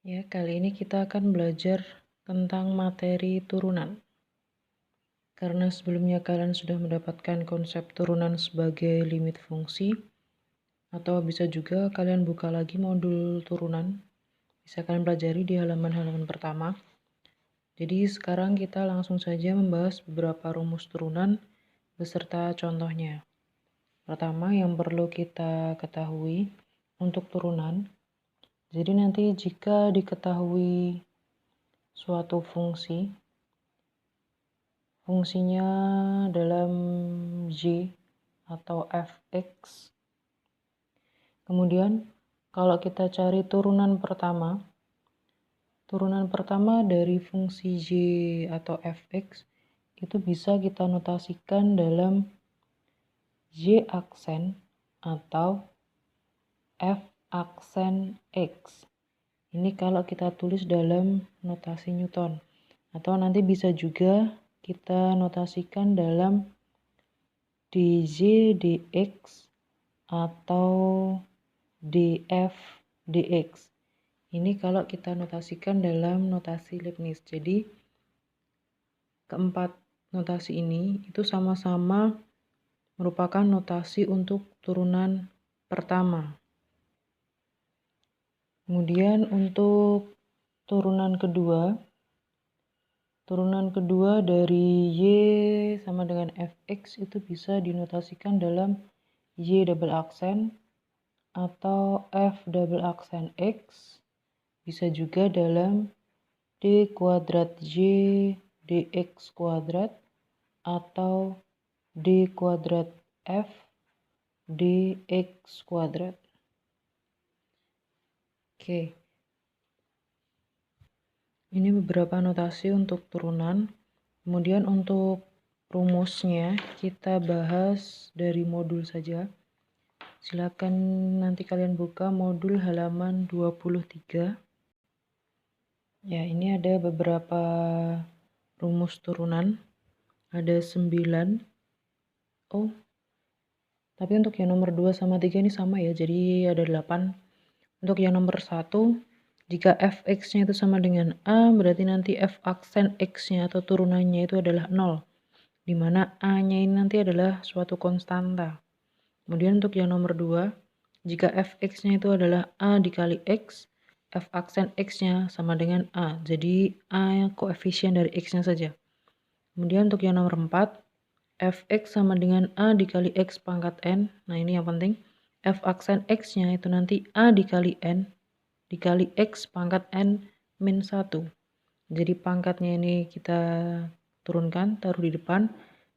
Ya, kali ini kita akan belajar tentang materi turunan. Karena sebelumnya kalian sudah mendapatkan konsep turunan sebagai limit fungsi, atau bisa juga kalian buka lagi modul turunan. Bisa kalian pelajari di halaman-halaman pertama. Jadi sekarang kita langsung saja membahas beberapa rumus turunan beserta contohnya. Pertama yang perlu kita ketahui untuk turunan. Jadi nanti jika diketahui suatu fungsinya dalam y atau fx. Kemudian kalau kita cari turunan pertama dari fungsi y atau fx itu bisa kita notasikan dalam y aksen atau f aksen x. Ini kalau kita tulis dalam notasi Newton, atau nanti bisa juga kita notasikan dalam dz dx atau df dx. Ini kalau kita notasikan dalam notasi Leibniz. Jadi keempat notasi ini itu sama-sama merupakan notasi untuk turunan pertama. Kemudian untuk turunan kedua dari y sama dengan fx itu bisa dinotasikan dalam y double aksen atau f double aksen x, bisa juga dalam d kuadrat y dx kuadrat atau d kuadrat f dx kuadrat. Oke, ini beberapa notasi untuk turunan. Kemudian untuk rumusnya kita bahas dari modul saja. Silakan nanti kalian buka modul halaman 23. Ya, ini ada beberapa rumus turunan. Ada 9. Oh, tapi untuk yang nomor 2 sama 3 ini sama ya, jadi ada 8. Untuk yang nomor 1, jika fx-nya itu sama dengan a, berarti nanti f aksen x-nya atau turunannya itu adalah 0, di mana a-nya ini nanti adalah suatu konstanta. Kemudian untuk yang nomor 2, jika fx-nya itu adalah a dikali x, f aksen x-nya sama dengan a, jadi a koefisien dari x-nya saja. Kemudian untuk yang nomor 4, fx sama dengan a dikali x pangkat n. Nah ini yang penting, f aksen x-nya itu nanti a dikali n dikali x pangkat n min 1. Jadi pangkatnya ini kita turunkan, taruh di depan.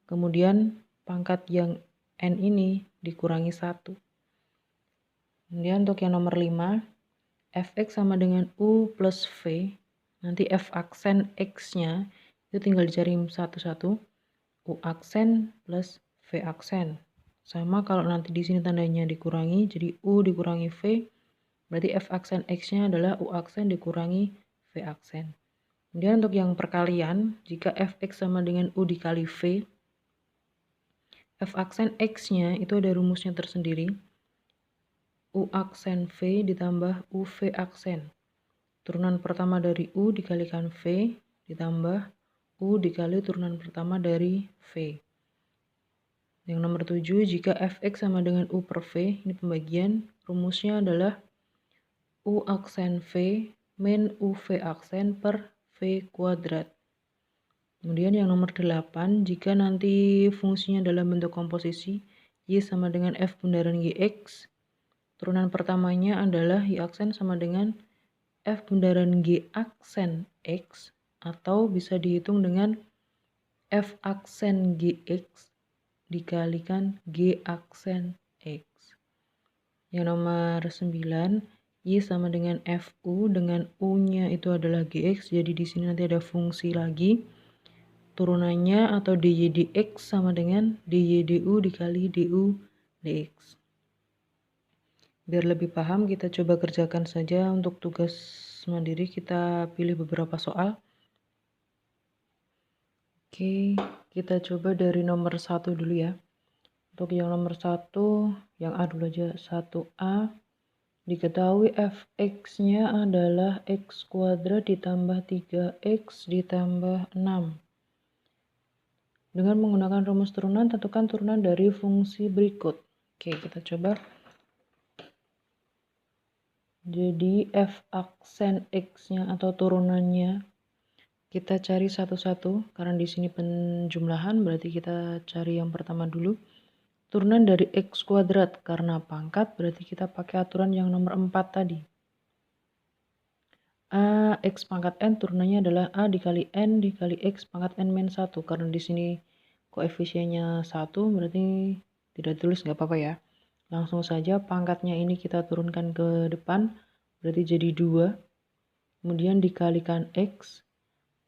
Kemudian pangkat yang n ini dikurangi 1. Kemudian untuk yang nomor 5, fx sama dengan u plus v. Nanti f aksen x-nya itu tinggal dicari satu-satu. U aksen plus V aksen. Sama kalau nanti di sini tandanya dikurangi, jadi U dikurangi V, berarti F aksen X-nya adalah U aksen dikurangi V aksen. Kemudian untuk yang perkalian, jika Fx sama dengan U dikali V, F aksen X-nya itu ada rumusnya tersendiri. U aksen V ditambah UV aksen. Turunan pertama dari U dikalikan V ditambah U dikali turunan pertama dari V. Yang nomor 7, jika fx sama dengan u per v, ini pembagian, rumusnya adalah u aksen v min uv aksen per v kuadrat. Kemudian yang nomor 8, jika nanti fungsinya dalam bentuk komposisi, y sama dengan f bundaran gx, turunan pertamanya adalah y aksen sama dengan f bundaran g aksen x, atau bisa dihitung dengan f aksen gx dikalikan g aksen x. Yang nomor 9, y sama dengan fu dengan u-nya itu adalah gx, jadi di sini nanti ada fungsi lagi. Turunannya atau dy dx sama dengan dy du dikali du dx. Biar lebih paham, kita coba kerjakan saja untuk tugas mandiri. Kita pilih beberapa soal. Oke, kita coba dari nomor 1 dulu ya. Untuk yang nomor 1, yang A dulu aja, 1A, Diketahui fx-nya adalah x kuadrat ditambah 3x ditambah 6. Dengan menggunakan rumus turunan, tentukan turunan dari fungsi berikut. Oke, kita coba. Jadi f aksen x-nya atau turunannya kita cari satu-satu, karena di sini penjumlahan, berarti kita cari yang pertama dulu. Turunan dari x kuadrat, karena pangkat berarti kita pakai aturan yang nomor 4 tadi. A x pangkat n turunannya adalah A dikali N dikali X pangkat N min 1. Karena di sini koefisiennya 1 berarti tidak tulis nggak apa-apa ya. Langsung saja pangkatnya ini kita turunkan ke depan berarti jadi 2. Kemudian dikalikan X.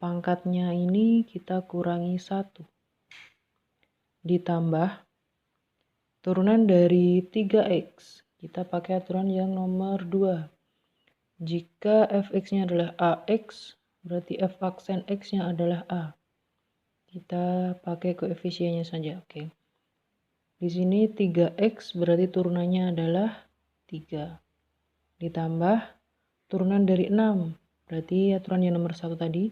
Pangkatnya ini kita kurangi 1. Ditambah turunan dari 3X. Kita pakai aturan yang nomor 2. Jika fx-nya adalah ax, berarti f aksen x-nya adalah a. Kita pakai koefisiennya saja, oke. Di sini 3x berarti turunannya adalah 3. Ditambah turunan dari 6, berarti aturan yang nomor 1 tadi.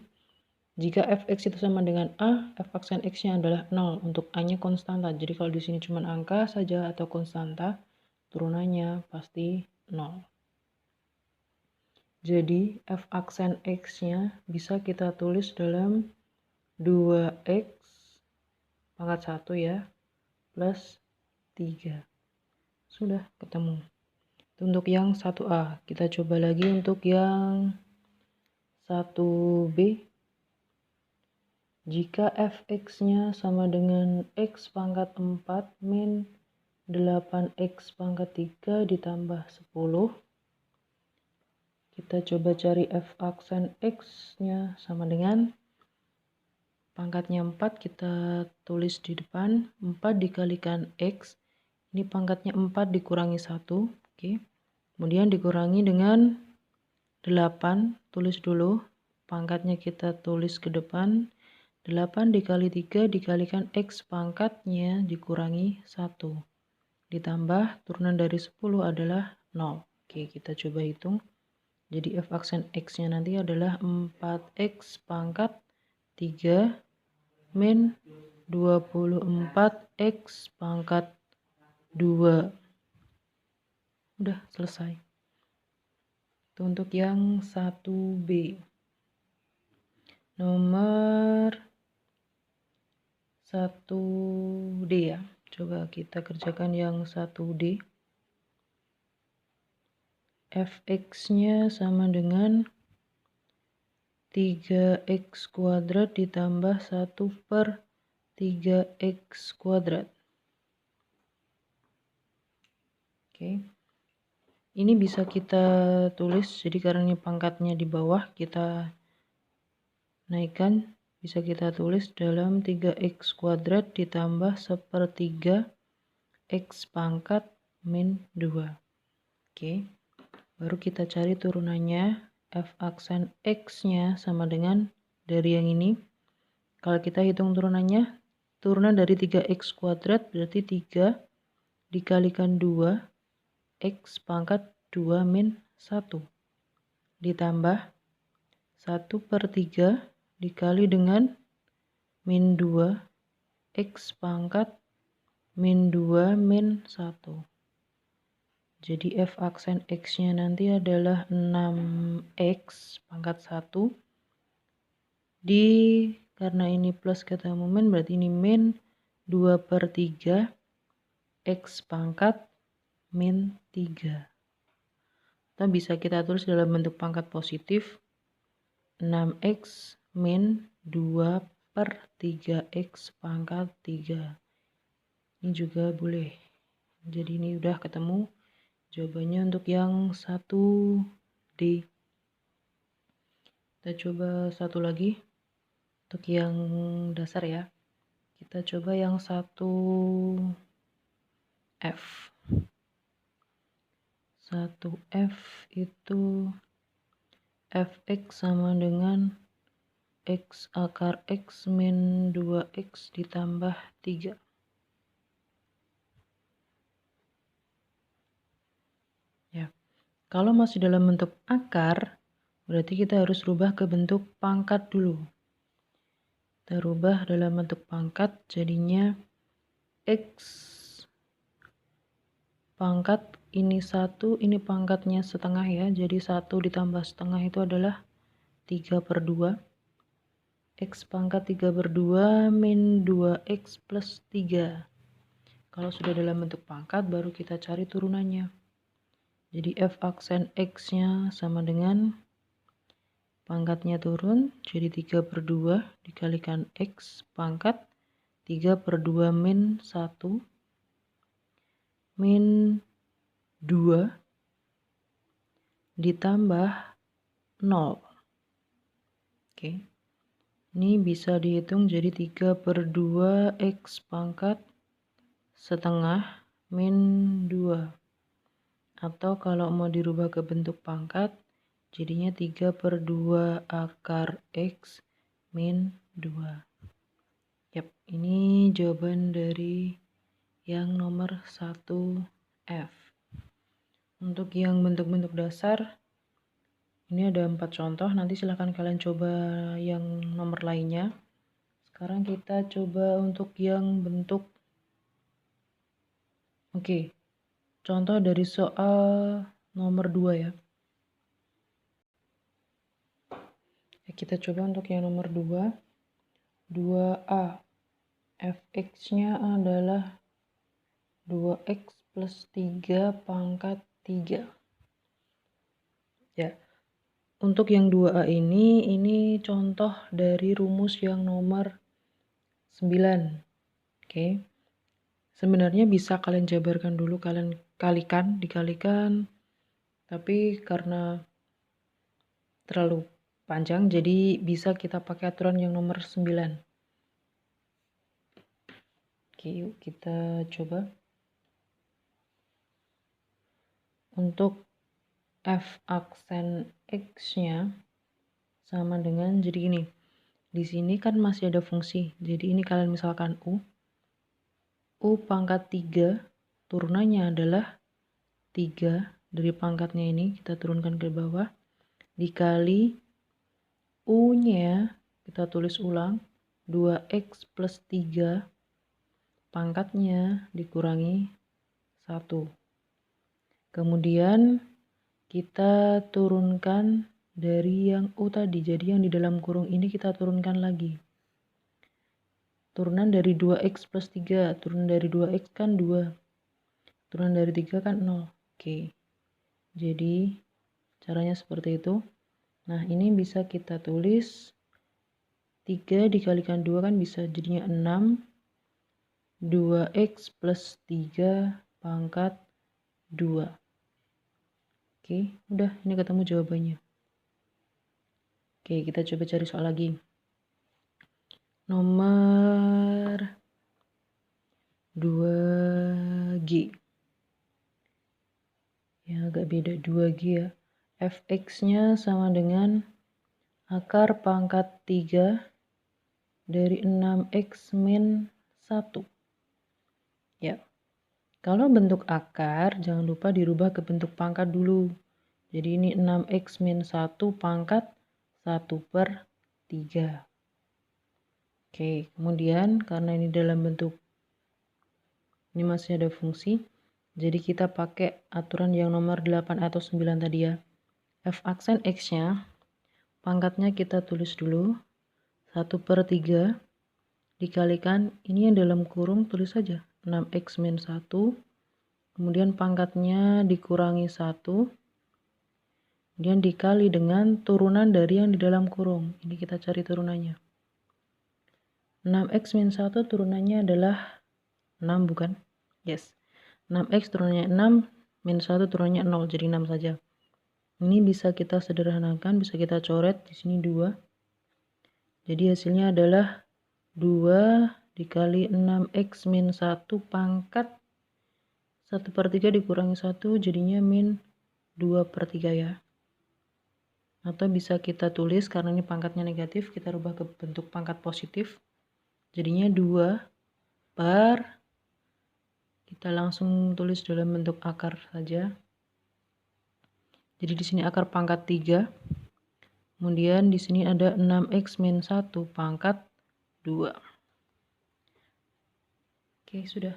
Jika fx itu sama dengan a, f aksen x-nya adalah 0. Untuk a-nya konstanta. Jadi kalau di sini cuma angka saja atau konstanta, turunannya pasti 0. Jadi f aksen x-nya bisa kita tulis dalam 2x pangkat 1 ya, plus 3. Sudah ketemu. Itu untuk yang 1A. Kita coba lagi untuk yang 1B. Jika fx-nya sama dengan x pangkat 4 min 8x pangkat 3 ditambah 10. Kita coba cari f aksen x-nya sama dengan pangkatnya 4, kita tulis di depan. 4 dikalikan x. Ini pangkatnya 4 dikurangi 1. Oke. Kemudian dikurangi dengan 8. Tulis dulu. Pangkatnya kita tulis ke depan. 8 dikali 3 dikalikan x pangkatnya dikurangi 1. Ditambah turunan dari 10 adalah 0. Oke, kita coba hitung. Jadi f aksen x-nya nanti adalah 4x pangkat 3 min 24x pangkat 2. Udah selesai. Itu untuk yang 1B. Nomor 1D ya. Coba kita kerjakan yang 1D. Fx-nya sama dengan 3x kuadrat ditambah 1 per 3x kuadrat. Oke. Ini bisa kita tulis, jadi karena ini pangkatnya di bawah, kita naikkan, bisa kita tulis dalam 3x kuadrat ditambah 1/3 x pangkat min 2. Oke. Baru kita cari turunannya. F aksen x-nya sama dengan dari yang ini. Kalau kita hitung turunannya, turunan dari 3x kuadrat berarti 3 dikalikan 2 x pangkat 2 min 1. Ditambah 1/3 dikali dengan min 2 x pangkat min 2 min 1. Jadi f aksen x-nya nanti adalah 6x pangkat 1. Karena ini plus ketemu min, berarti ini min 2/3 x pangkat min 3. Atau bisa kita tulis dalam bentuk pangkat positif. 6x min 2/3x pangkat 3. Ini juga boleh. Jadi ini udah ketemu. Jawabannya untuk yang 1D. Kita coba satu lagi. Untuk yang dasar ya. Kita coba yang 1F. 1F itu fx sama dengan x akar x min 2x ditambah 3. Ya. Kalau masih dalam bentuk akar, berarti kita harus rubah ke bentuk pangkat dulu. Kita rubah dalam bentuk pangkat, jadinya X pangkat ini 1, ini pangkatnya setengah ya, jadi 1 ditambah setengah itu adalah 3/2. X pangkat 3/2 min 2X plus 3. Kalau sudah dalam bentuk pangkat, baru kita cari turunannya. Jadi F aksen X-nya sama dengan pangkatnya turun, jadi 3/2 dikalikan X pangkat 3/2 min 1 min 2 ditambah 0. Oke. Ini bisa dihitung jadi 3/2 X pangkat setengah min 2. Atau kalau mau dirubah ke bentuk pangkat, jadinya 3/2 akar X min 2. Yap, ini jawaban dari yang nomor 1F. Untuk yang bentuk-bentuk dasar, ini ada 4 contoh, nanti silahkan kalian coba yang nomor lainnya. Sekarang kita coba untuk yang bentuk. Oke, contoh dari soal nomor 2 ya. Kita coba untuk yang nomor 2. 2A. Fx-nya adalah 2x plus 3 pangkat 3. Ya. Untuk yang 2A ini contoh dari rumus yang nomor 9. Oke. Sebenarnya bisa kalian jabarkan dulu, kalian dikalikan, tapi karena terlalu panjang, jadi bisa kita pakai aturan yang nomor 9. Oke, yuk kita coba. Untuk F aksen X-nya sama dengan, jadi gini. Di sini kan masih ada fungsi. Jadi ini kalian misalkan U pangkat 3, turunannya adalah 3 dari pangkatnya ini, kita turunkan ke bawah, dikali U-nya, kita tulis ulang, 2x plus 3, pangkatnya dikurangi 1. Kemudian kita turunkan dari yang U tadi, jadi yang di dalam kurung ini kita turunkan lagi. Turunan dari 2x plus 3, turunan dari 2x kan 2, turunan dari 3 kan 0. Oke, jadi caranya seperti itu. Nah, ini bisa kita tulis 3 dikalikan 2 kan bisa jadinya 6, 2x plus 3 pangkat 2. Oke, udah, ini ketemu jawabannya. Oke, kita coba cari soal lagi. Nomor 2G. Ya, agak beda 2G ya. Fx-nya sama dengan akar pangkat 3 dari 6x min 1. Ya. Kalau bentuk akar, jangan lupa dirubah ke bentuk pangkat dulu. Jadi ini 6x min 1 pangkat 1/3. Oke, kemudian karena ini dalam bentuk, ini masih ada fungsi, jadi kita pakai aturan yang nomor 8 atau 9 tadi ya. F aksen X-nya, pangkatnya kita tulis dulu, 1/3 dikalikan, ini yang dalam kurung tulis saja, 6x min 1, kemudian pangkatnya dikurangi 1, kemudian dikali dengan turunan dari yang di dalam kurung. Ini kita cari turunannya. 6x min 1 turunannya adalah 6 bukan? Yes. 6x turunannya 6, min 1 turunannya 0, jadi 6 saja. Ini bisa kita sederhanakan, bisa kita coret, di sini 2. Jadi hasilnya adalah 2 dikali 6x min 1 pangkat 1/3 dikurangi 1 jadinya min 2/3 ya. Atau bisa kita tulis, karena ini pangkatnya negatif, kita rubah ke bentuk pangkat positif. Jadinya 2 per, kita langsung tulis dalam bentuk akar saja. Jadi di sini akar pangkat 3. Kemudian di sini ada 6x min 1 pangkat 2. Oke, sudah.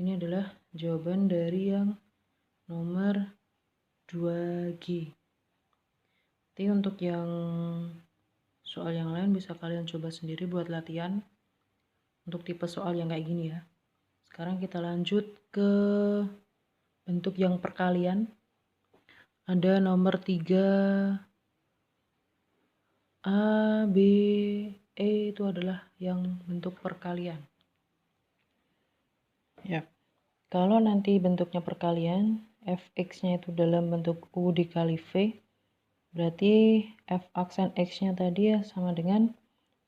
Ini adalah jawaban dari yang nomor 2G. Nanti untuk yang soal yang lain bisa kalian coba sendiri buat latihan. Untuk tipe soal yang kayak gini ya. Sekarang kita lanjut ke bentuk yang perkalian. Ada nomor 3 A, B, E itu adalah yang bentuk perkalian. Ya. Kalau nanti bentuknya perkalian, fx-nya itu dalam bentuk U dikali V, berarti f aksen x-nya tadi ya sama dengan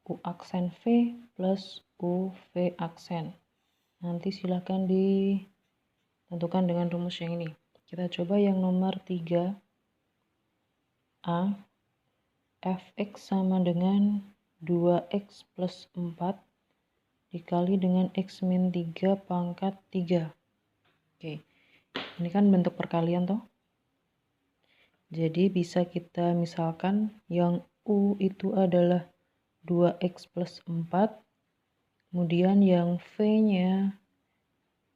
U aksen V plus U V aksen. Nanti silahkan ditentukan dengan rumus yang ini. Kita coba yang nomor 3A. Fx sama dengan 2x plus 4 dikali dengan x min 3 pangkat 3. Oke, ini kan bentuk perkalian toh. Jadi bisa kita misalkan yang U itu adalah 2x plus 4. Kemudian yang V-nya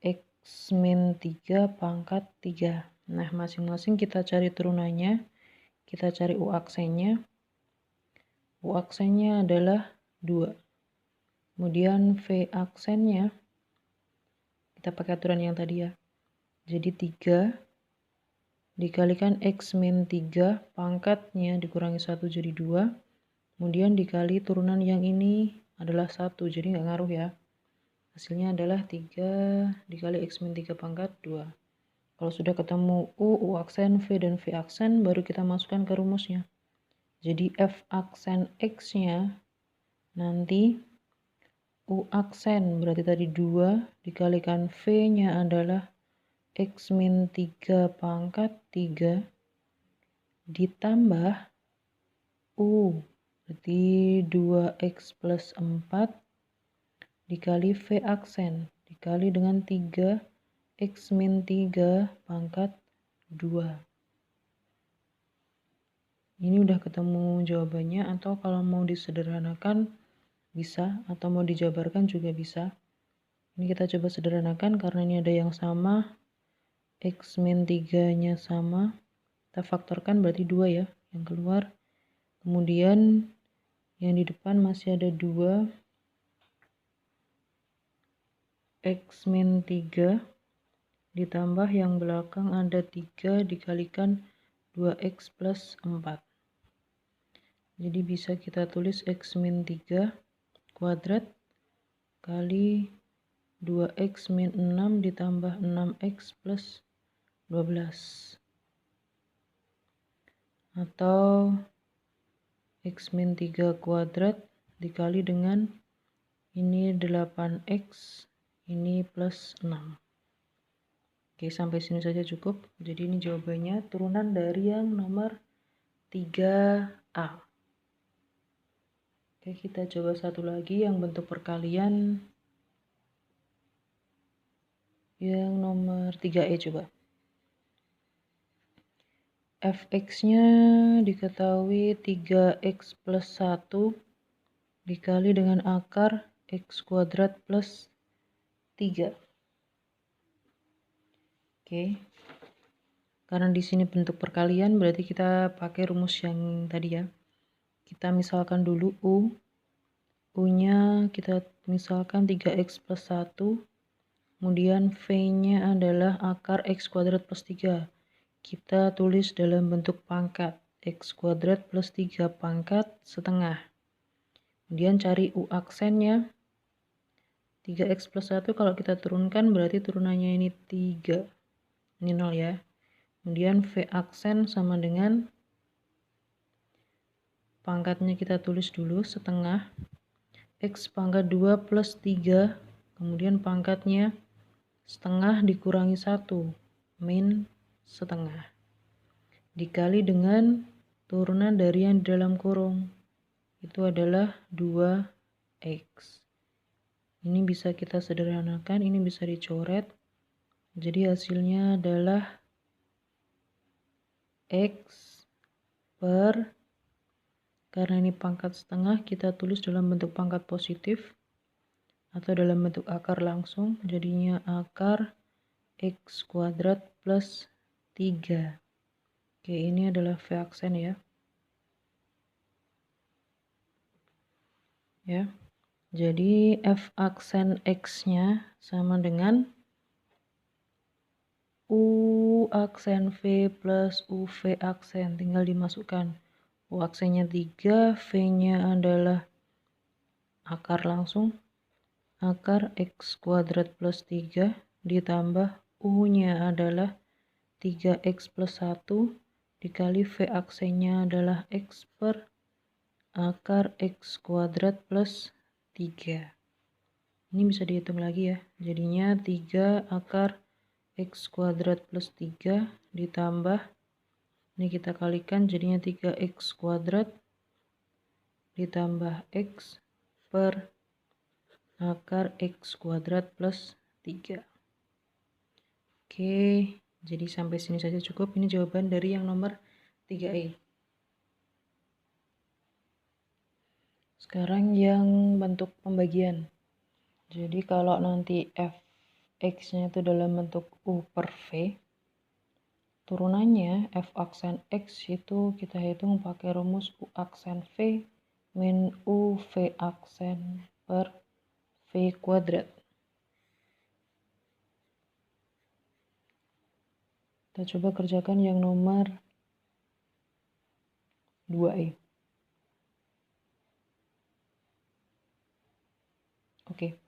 x min 3 pangkat 3. Nah, masing-masing kita cari turunannya. Kita cari U aksennya. U aksennya adalah 2. Kemudian V aksennya kita pakai aturan yang tadi ya. Jadi 3 dikalikan x min 3 pangkatnya dikurangi 1 jadi 2. Kemudian dikali turunan yang ini adalah 1. Jadi nggak ngaruh ya. Hasilnya adalah 3 dikali x min 3 pangkat 2. Kalau sudah ketemu U aksen, V, dan V aksen, baru kita masukkan ke rumusnya. Jadi F aksen X-nya nanti U aksen berarti tadi 2 dikalikan V-nya adalah X min 3 pangkat 3 ditambah U berarti 2x plus 4 dikali V aksen dikali dengan 3 X min 3 pangkat 2. Ini udah ketemu jawabannya, atau kalau mau disederhanakan bisa, atau mau dijabarkan juga bisa. Ini kita coba sederhanakan karena ini ada yang sama, x min 3 nya sama, kita faktorkan berarti 2 ya yang keluar. Kemudian yang di depan masih ada 2 x min 3 ditambah yang belakang ada 3 dikalikan 2x plus 4. Jadi bisa kita tulis x min 3 kuadrat kali 2x min 6 ditambah 6x plus 12. Atau x min 3 kuadrat dikali dengan ini 8x, ini plus 6. Oke, sampai sini saja cukup. Jadi ini jawabannya turunan dari yang nomor 3A. Oke, kita coba satu lagi yang bentuk perkalian. Yang nomor 3E coba. Fx-nya diketahui 3x plus 1 dikali dengan akar x kuadrat plus 3. Oke. Karena di sini bentuk perkalian berarti kita pakai rumus yang tadi ya. Kita misalkan dulu U-nya kita misalkan 3x plus 1. Kemudian V-nya adalah akar x kuadrat plus 3. Kita tulis dalam bentuk pangkat. X kuadrat plus 3 pangkat setengah. Kemudian cari U aksennya. 3x plus 1 kalau kita turunkan berarti turunannya ini 3. Ini 0 ya. Kemudian V aksen sama dengan pangkatnya kita tulis dulu setengah. X pangkat 2 plus 3. Kemudian pangkatnya setengah dikurangi 1. Min setengah. Dikali dengan turunan dari yang di dalam kurung. Itu adalah 2x. Ini bisa kita sederhanakan, ini bisa dicoret. Jadi hasilnya adalah X per, karena ini pangkat setengah, kita tulis dalam bentuk pangkat positif atau dalam bentuk akar langsung, jadinya akar X kuadrat plus 3. Oke, ini adalah V aksen ya. Jadi F aksen X-nya sama dengan U aksen V plus UV aksen. Tinggal dimasukkan. U aksennya 3, V-nya adalah akar langsung. Akar X kuadrat plus 3 ditambah U-nya adalah 3X plus 1 dikali V aksennya adalah X per akar X kuadrat plus 3. Ini bisa dihitung lagi ya. Jadinya 3 akar X kuadrat plus 3 ditambah, ini kita kalikan jadinya 3X kuadrat ditambah X per akar X kuadrat plus 3. Oke, jadi sampai sini saja cukup. Ini jawaban dari yang nomor 3E. Sekarang yang bentuk pembagian. Jadi kalau nanti Fx-nya itu dalam bentuk U per V, turunannya F aksen X itu kita hitung pakai rumus U aksen V min U V aksen per V kuadrat. Kita coba kerjakan yang nomor 2E. Oke.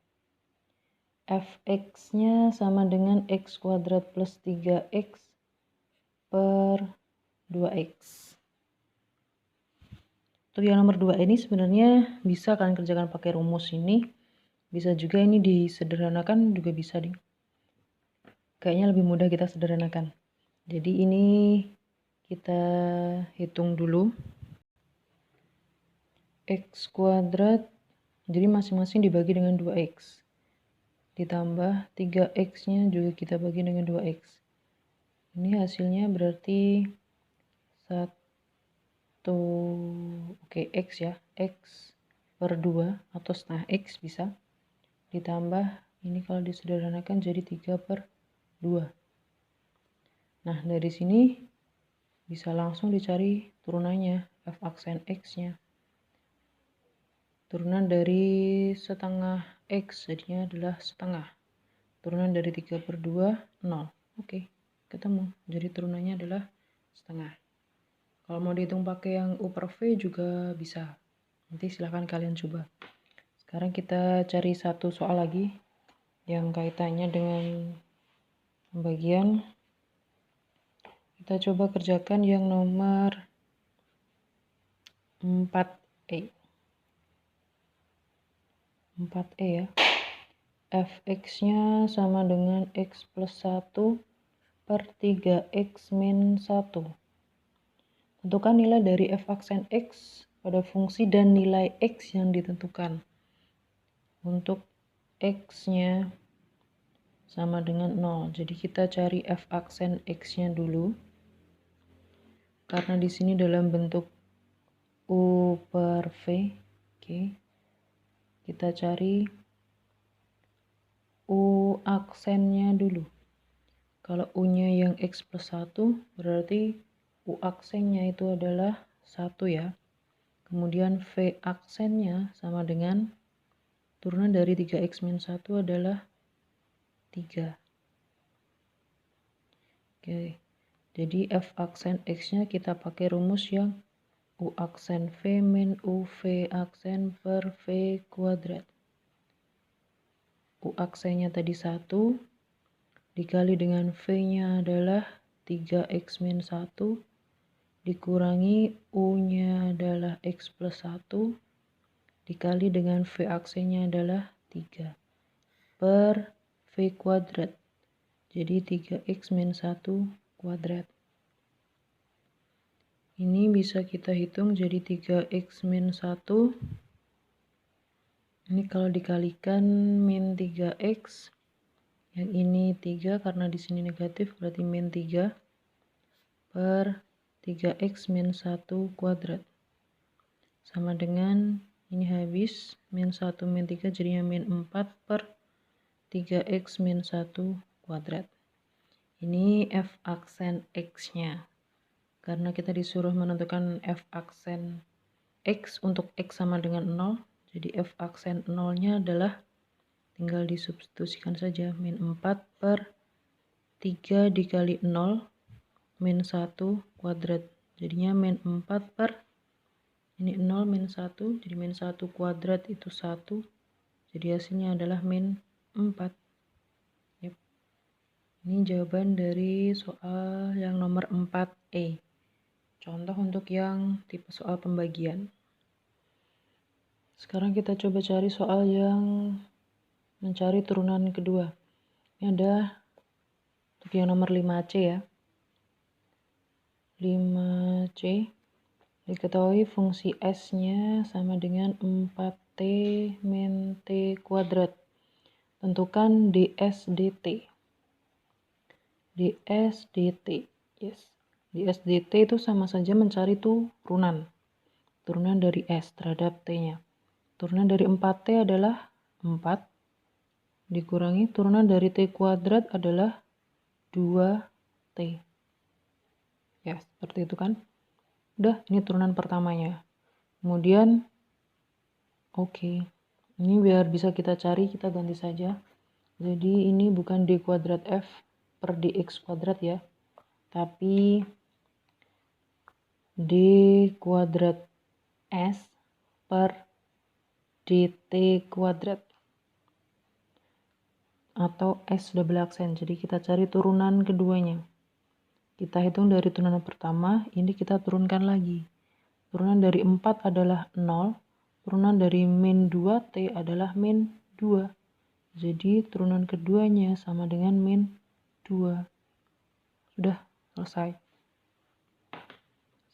Fx-nya sama dengan X kuadrat plus 3X per 2X. Untuk yang nomor 2 ini sebenarnya bisa kalian kerjakan pakai rumus ini. Bisa juga ini disederhanakan juga bisa deh. Kayaknya lebih mudah kita sederhanakan. Jadi ini kita hitung dulu. X kuadrat, jadi masing-masing dibagi dengan 2X. Ditambah 3X-nya juga kita bagi dengan 2X. Ini hasilnya berarti 1, oke, X ya. X per 2 atau setengah X bisa. Ditambah, ini kalau disederhanakan jadi 3 per 2. Nah, dari sini bisa langsung dicari turunannya, F aksen X-nya. Turunan dari setengah X jadinya adalah setengah. Turunan dari 3 per 2, 0. Oke, ketemu. Jadi turunannya adalah setengah. Kalau mau dihitung pakai yang U per V juga bisa. Nanti silahkan kalian coba. Sekarang kita cari satu soal lagi yang kaitannya dengan pembagian. Kita coba kerjakan yang nomor 4E. 4E ya. Fx-nya sama dengan X plus 1 per 3X min 1. Tentukan nilai dari F aksen X pada fungsi dan nilai X yang ditentukan. Untuk X-nya sama dengan 0. Jadi kita cari F aksen X-nya dulu. Karena di sini dalam bentuk U per V. Oke. Kita cari U aksennya dulu. Kalau U-nya yang X plus 1, berarti U aksennya itu adalah 1 ya. Kemudian V aksennya sama dengan turunan dari 3X min 1 adalah 3. Oke. Jadi F aksen X-nya kita pakai rumus yang U aksen V min UV aksen per V kuadrat. U aksennya tadi 1 dikali dengan V-nya adalah 3X min 1 dikurangi U-nya adalah X plus 1 dikali dengan V aksennya adalah 3 per V kuadrat. Jadi 3X min 1 kuadrat. Ini bisa kita hitung jadi 3X min 1. Ini kalau dikalikan min 3X, yang ini 3 karena di sini negatif berarti min 3 per 3x min 1 kuadrat. Sama dengan ini habis, min 1 min 3 jadinya min 4 per 3x min 1 kuadrat. Ini f aksen x-nya. Karena kita disuruh menentukan f aksen x untuk x sama dengan 0, jadi f aksen 0-nya adalah tinggal disubstitusikan saja, min 4 per 3 dikali 0 min 1 kuadrat. Jadinya min 4 per ini 0 min 1, jadi min 1 kuadrat itu 1, jadi hasilnya adalah min 4. Yep. Ini jawaban dari soal yang nomor 4E. Contoh untuk yang tipe soal pembagian. Sekarang kita coba cari soal yang mencari turunan kedua. Ini ada untuk yang nomor 5C ya. 5C. Diketahui fungsi S-nya sama dengan 4T min T kuadrat. Tentukan ds dt. ds dt. Yes. ds dt itu sama saja mencari turunan. Turunan dari S terhadap T-nya. Turunan dari 4T adalah 4. Dikurangi turunan dari T kuadrat adalah 2T. Ya, seperti itu kan. Udah, ini turunan pertamanya. Kemudian, oke. Ini biar bisa kita cari, kita ganti saja. Jadi ini bukan d kuadrat f per dx kuadrat ya. Tapi d kuadrat s per dt kuadrat. Atau s double aksen. Jadi kita cari turunan keduanya. Kita hitung dari turunan pertama, ini kita turunkan lagi. Turunan dari 4 adalah 0, turunan dari min 2T adalah min 2. Jadi turunan keduanya sama dengan min 2. Sudah selesai.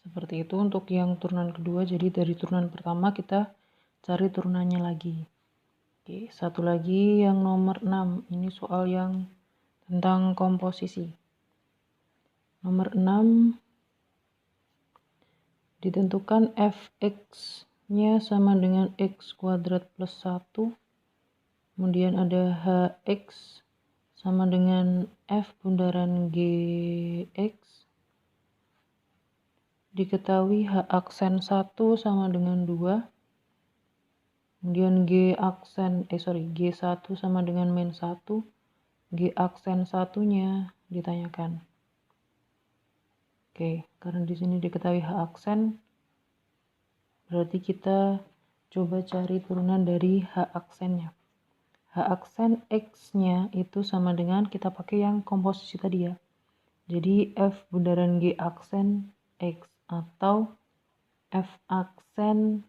Seperti itu untuk yang turunan kedua, jadi dari turunan pertama kita cari turunannya lagi. Oke, satu lagi yang nomor 6, ini soal yang tentang komposisi. Nomor 6, ditentukan fx-nya sama dengan x kuadrat plus 1. Kemudian ada hx sama dengan f bundaran gx. Diketahui h aksen 1 sama dengan 2. Kemudian g1 sama dengan min 1. G aksen 1-nya ditanyakan. Oke, karena di sini diketahui h aksen, berarti kita coba cari turunan dari h aksennya. H aksen x-nya itu sama dengan kita pakai yang komposisi tadi ya. Jadi f bundaran g aksen x atau f aksen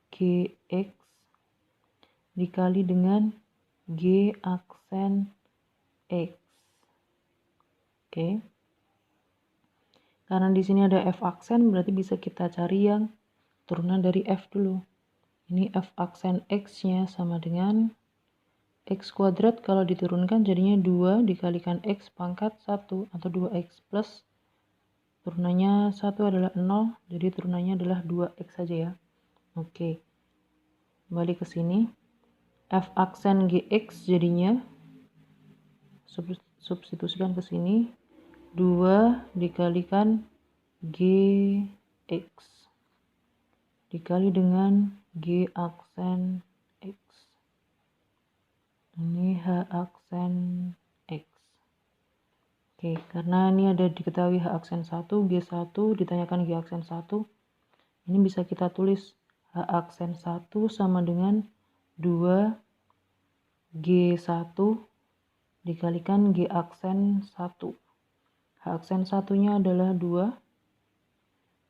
gx dikali dengan g aksen x. Oke. Karena di sini ada f aksen, berarti bisa kita cari yang turunan dari f dulu. Ini f aksen x-nya sama dengan x kuadrat, kalau diturunkan jadinya 2 dikalikan x pangkat 1 atau 2x plus turunannya 1 adalah 0, jadi turunannya adalah 2x saja ya. Oke. Kembali ke sini. F aksen gx jadinya substitusikan ke sini. 2 dikalikan gx dikali dengan g aksen x. Ini h aksen x. Oke, karena ini ada diketahui h aksen 1, g1 ditanyakan g aksen 1. Ini bisa kita tulis h aksen 1 sama dengan 2 g1 dikalikan g aksen 1. H aksen satunya adalah 2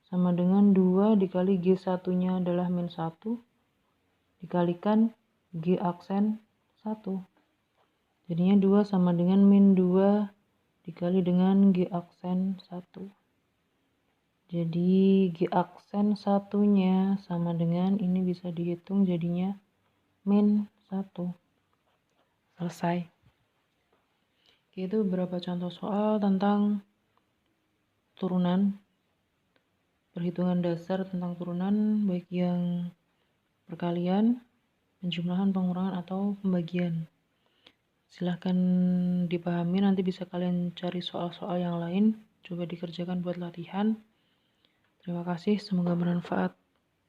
sama dengan 2 dikali G1-nya adalah min 1 dikalikan G aksen 1. Jadinya 2 sama dengan min 2 dikali dengan G aksen 1. Jadi G aksen satunya sama dengan ini bisa dihitung jadinya min 1. Selesai. Itu beberapa contoh soal tentang turunan perhitungan dasar tentang turunan, baik yang perkalian, penjumlahan, pengurangan, atau pembagian. Silahkan dipahami, nanti bisa kalian cari soal-soal yang lain, coba dikerjakan buat latihan. Terima kasih, semoga bermanfaat.